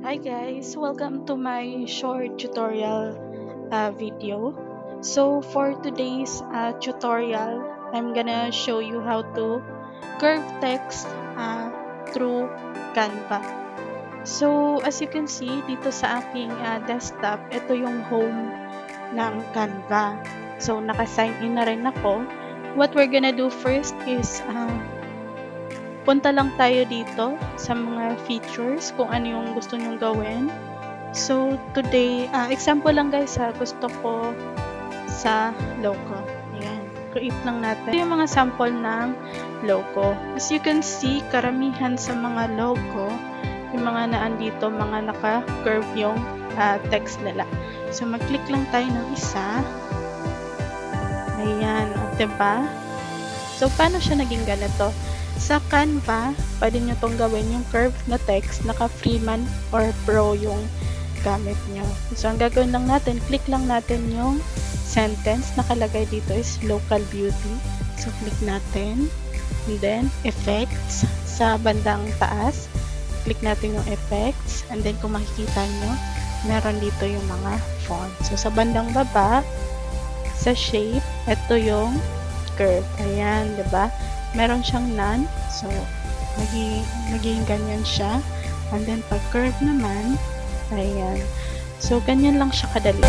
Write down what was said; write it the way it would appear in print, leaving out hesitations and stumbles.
Hi guys, welcome to my short tutorial video. So for today's tutorial, I'm gonna show you how to curve text through Canva. So as you can see dito sa aking desktop, ito yung home ng Canva. So naka-sign in na rin ako. What we're gonna do first is punta lang tayo dito sa mga features kung ano yung gusto nyong gawin. So, today, example lang guys gusto ko sa logo. Ayan, create lang natin. Ito yung mga sample ng logo. As you can see, karamihan sa mga logo, yung mga naandito, mga naka-curve yung text nila. So, mag-click lang tayo ng isa. Ayan, diba? So, paano siya naging ganito? Sa Canva, pwede nyo itong gawin yung curve na text, naka-Freeman or Pro yung gamit nyo. So, ang gagawin lang natin, click lang natin yung sentence. Nakalagay dito is local beauty. So, click natin. And then, effects. Sa bandang taas, click natin yung effects. And then, kung makikita nyo, meron dito yung mga font. So, sa bandang baba, sa shape, ito yung curve. Ayan, diba? Meron siyang none. So, magiging ganyan siya. And then, pag curve naman, ayan. So, ganyan lang siya kadali.